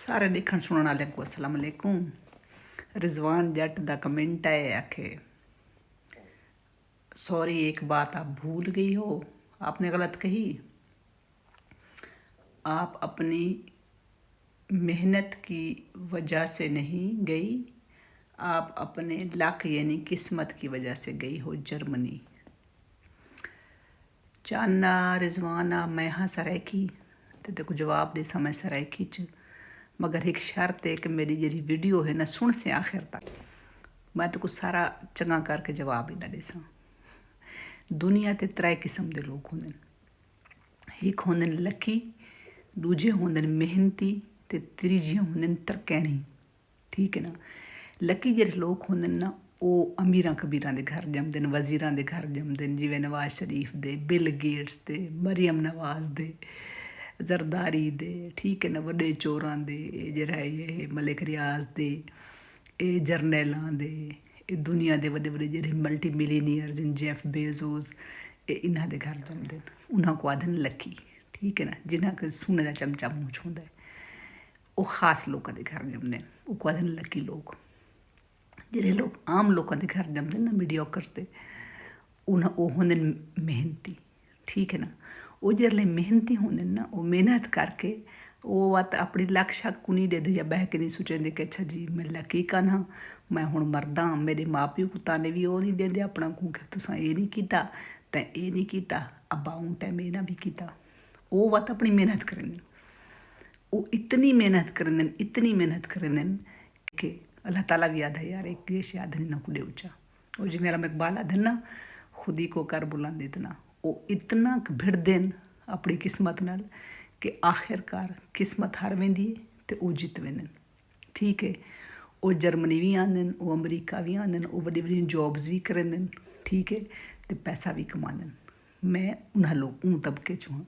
सारे देखण सुनण वाले को अस्सलाम वालेकुम। रिजवान जट दा कमेंट है आखे सॉरी एक बात आप भूल गई हो, आपने गलत कही। आप अपनी मेहनत की वजह से नहीं गई, आप अपने लक यानी किस्मत की वजह से गई हो जर्मनी। चाना रिजवाना मैं हाँ सरायकी तो देखो जवाब दे समय सरायकी च, मगर एक शर्त है कि मेरी जी वीडियो है ना सुन से आखिर तक, मैं तो कुछ सारा चंगा करके जवाब ही ना दे सा। दुनिया ते त्रै किस्म के लोग होंगे, एक होंगे लकी, दूजे होंगे मेहनती, ते तीजे होंगे तरकैणी। ठीक है ना। लकी जे लोग होंगे ना वो अमीर कबीर के घर जमते हैं, वजीर के घर जमते हैं, जिवें नवाज शरीफ दे, बिल गेट्स दे, मरियम नवाज दे, जरदारी दे, ठीक है ना, वड्डे चोरां दे, जरा ये मलिक रियाज दे, ये जरनैलों दे, ये दुनिया के वड्डे वड्डे जेह्ड़े मल्टी मिलीनियर जिन जेफ बेजोस, ये इन्हां दे घर जमते हैं। उन्हां को आखदे लकी। ठीक है ना। जिन्हां को सोने का चमचा मूँह च हुंदा है, वो खास लोगों के घर जमते हैं, वो आखदे लकी लोग। ਜਿਹੜੇ लोग आम लोगों के घर जमते ना मीडियोकर्स के, वो होंगे मेहनती। ठीक है ना। वो जिसले मेहनती होंगे ना वो मेहनत करके वो बात अपनी लक शक को नहीं देते या बह के नहीं सोचते कि अच्छा जी मैं लकी का ना मैं हुण मरदा, मेरे माँ प्यो को ताने भी वो नहीं देंदे अपना को कि तुसां ये नहीं किया तो ये नहीं किया, अब्बा उन टाइम ये ना भी किया। वो बात अपनी मेहनत करेंगे, वो इतनी मेहनत करेंगे, इतनी मेहनत करेंगे कि अल्लाह ताला भी याद है यार एक देश याद नहीं ना कुडे ऊँचा। वो जी मेरा इकबाल आदन ना खुद ही को कर बुलंद इतना, वो इतना भिड़ देन अपनी किस्मत नाल कि आखिरकार किस्मत हार वेंदी है तो वो जित वेंदन। ठीक है। वो जर्मनी भी आंदे, वो अमरीका भी आंदे, वो वड्डी वड्डी जॉब्स भी करेंदन। ठीक है। तो पैसा भी कमांदन। मैं उन्हां लोग उन तबके चों हाँ।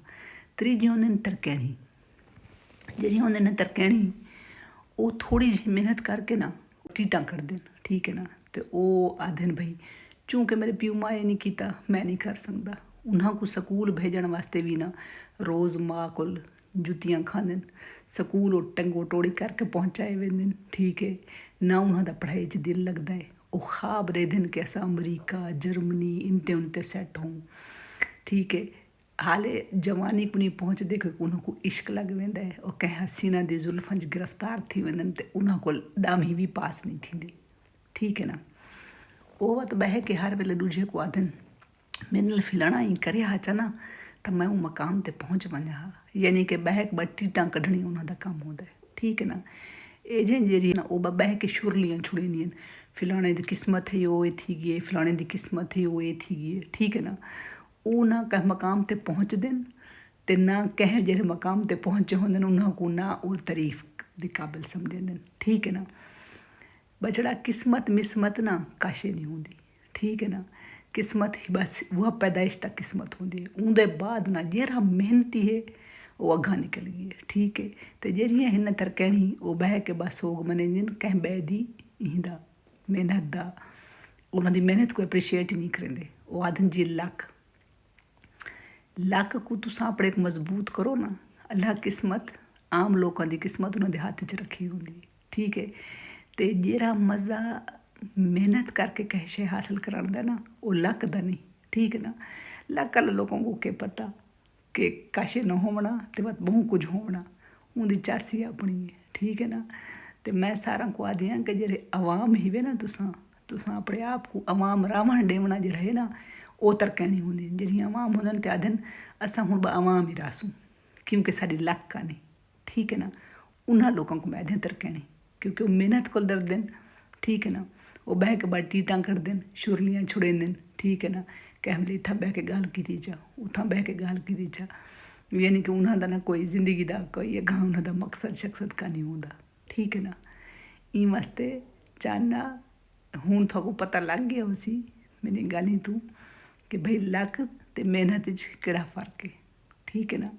त्रीजी होंदे तरकैणी, जी होंदे ने तरकैणी, वो थोड़ी जी मेहनत करके ना टीटा कर देन। ठीक है ना। तो वो आदन भाई चूँकि मेरे प्यो माँ नहीं किया मैं नहीं कर सकता। उन्होंने को स्कूल भेजण वास्ते भी ना रोज़ माँ को जुतियाँ खांदे, स्कूल टंगो टोड़ी करके पहुँचाए वेंदे। ठीक है ना। उन्होंने पढ़ाई च दिल लगता है, वो ख्वाब रेदन कि अस अमरीका जर्मनी इनते उनते सैट हों। ठीक है। हाले जवानी को नहीं पहुँचते क्योंकि उन्होंने इश्क लग वेंदा है, और कंहिं हसीना दी जुल्फन च गिरफ्तार थी वेंदन ते उन्हां को ॾामी भी पास नहीं थींदी। ठीक है ना। वो बात बह के हर वेले दूजे को आदन मेरे नाल फिलणा ही करे हा ना तो मैं वो मकाम ते पहुँच वञा हा, यानी कि बह ॿ टीटां कढणी उन्हां दा कम होंदा है। ठीक है ना। एजें जेरी ना वो बह के शुरलियां छुड़ेंदियां, फिलाने दी किस्मत है वो ये थी गई, फिलाने दी किस्मत है वो ये थी गई। ठीक है ना। वो ना कह मकाम ते पहुँचते ते ना कह जेरे मकाम ते पहुँचे होंदे उन्हां को ना वो तारीफ दे काबिल समझेंदे। ठीक है ना। बछड़ा किस्मत मिस्मत ना काशे नहीं होंदी। ठीक है ना। किस्मत ही बस वह पैदाइश तक किस्मत होंदी है, उनके बाद ना जेरा मेहनती है वो अगा निकल गई है। ठीक है। तो जेरियां हिन तरकैणी वो बह के बस सोग मनेंदियां कह बै दी इंदा मेहनत दा, उन्होंने मेहनत को एप्रीशिएट ही नहीं करेंदे। वो आदन जी लक को तुसां अपने एक मजबूत करो ना, अल्लाह किस्मत आम लोगों की किस्मत उन्होंने हाथ च रखी होंगी। ठीक है। तो जेरा मज़ा मेहनत करके कह शे हासिल कराने ना वो लक दा नहीं। ठीक है ना। लक वाले लोगों को क्या पता कि काशे न होना तो बस बहु कुछ होना, उनकी चासी अपनी है। ठीक है ना। तो मैं सारा को आदि हाँ कि जेरे अवाम ही वे ना तुसां अपने आप को अवाम रावण डेवना जो रहे ना वो तरकैणी होंदी। जी अवाम होंदन ते आदन असां हुण अवाम ही रासूं क्योंकि साड़ी लक का नहीं। ठीक है ना। उन्हां लोगों को मैं आदि तरकैणी क्योंकि वो मेहनत को डर देन। ठीक है ना। वो बह के बाद टीटां कर देन, शुरलियाँ छुड़ेंदन। ठीक है ना। कह हमले इत्थां बह के गल की जा, उत्थां बह के गल की जा, यानी कि उन्हां दा ना कोई जिंदगी दा कोई अगां उन्हां दा मकसद शक्सद का नहीं होंदा। ठीक है ना। ई वास्ते चाहना हुण थोको पता लग गया उसी मेरी गल तू कि भाई लक ते मेहनत केड़ा फर्क है। ठीक है ना।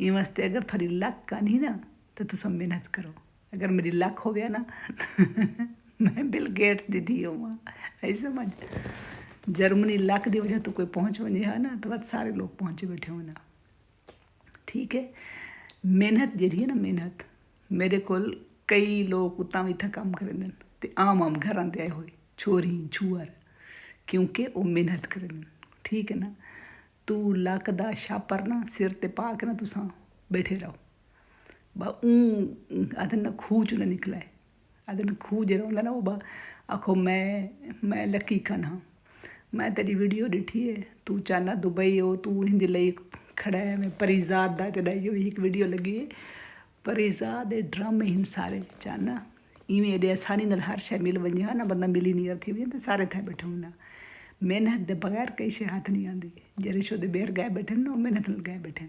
ई वास्ते अगर थोड़ी लक का नहीं ना तो तुम मेहनत करो। अगर मेरी लक हो गया ना मैं बिल गेट्स दी थी हूँ ऐसे समझ। जर्मनी लक की वजह तो कोई पहुँच वने है ना तो बस सारे लोग पहुँचे बैठे हो ना। ठीक है। मेहनत जी है ना, मेहनत ਮੇਰੇ ਕੋਲ ਕਈ ਲੋਕ ਉਤਾਂ ਵੀ ਇੱਥੇ ਕੰਮ ਕਰਦੇ ਨੇ ਤੇ ਆਮ ਘਰਾਂ ਦੇ ਆਏ ਹੋਏ ਛੋਰੀ ਛੂਅਰ, ਕਿਉਂਕਿ ਉਹ ਮਿਹਨਤ ਕਰਦੇ ਨੇ। ਠੀਕ ਹੈ ਨਾ। ਤੂੰ ਲੱਕ ਦਾ ਛਾਪਰ ਨਾ ਸਿਰ ਤੇ ਪਾ ਕੇ ਨਾ ਤੁਸਾਂ ਬੈਠੇ ਰਹੋ ਬਾ ਆਦਨ ना खूह चो न निकला है। आदन खूह जो होंदा ना वो बा आखो मैं लकी खन हाँ, मैं तेरी वीडियो डिठी है, तू चाहना दुबई हो, तू हिंदी लई खड़ा है। मैं परीजाद दा ते एक वीडियो लगी है। परीजाद दे ड्रामे हिन सारे चाहना इवें एडे आसानी नाल हर शै मिल वञे ना, बंदा मिलीनियर थी वञे ते सारे थे बैठे होना। मेहनत दे बगैर कई शै हथ नहीं आती। जहिड़े शो दे ॿेर गए बैठे ना, मेहनत नाल गए बैठे।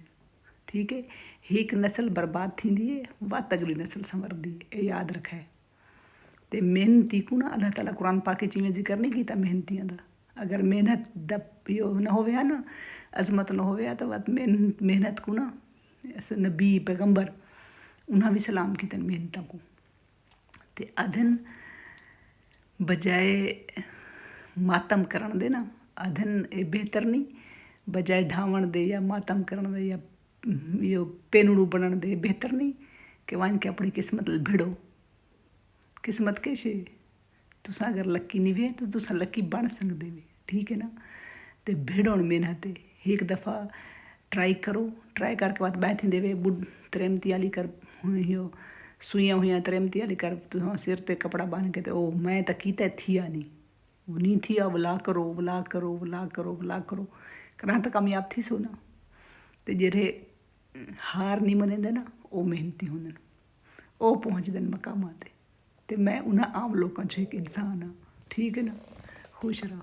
ठीक है। एक नस्ल बर्बाद थींदी है, वत अगली नस्ल संवरदी है, ये याद रखे। ते मेहनती को ना अल्लाह ताला कुरान पाक च इवें जिक्र नहीं कीता मेहनतियां दा। अगर मेहनत दा इहो न होवे ना, अजमत न होवे तो वत मेहनत को ना नबी पैगंबर उन्हां भी सलाम कीते मेहनतां को। ते अधन बजाए मातम करण दे ना, अधन ये बेहतर नहीं, बजाए ढावण दे या मातम करण दे या यो पेनड़ू बनण दे बेहतर नहीं कि वहीं के अपनी किस्मत भिड़ो। किस्मत के शे तुसा अगर लकी नहीं वे तो तुसा लकी बन सकते वे। ठीक है ना। तो भिड़ोण मेहनत है। एक दफ़ा ट्राई करो, ट्राई करके बाद बैठी देवे बुढ़ त्रेमती आली कर यो सुइयां हुई त्रेमती आली कर तुम सिर ते कपड़ा बांध के तो ओ मैं तो कीता थिया नहीं, वो नहीं थिया, बुला करो बुला करो बुला करो बुला करो करा तो कामयाब थी सो ना। तो जेरे हार नहीं मनेंदे ना, वो मेहनती होंदे, वो पहुँचते मकामां ते। मैं उन्हें आम लोगों चो एक इंसान हाँ। ठीक है ना। खुश रहो।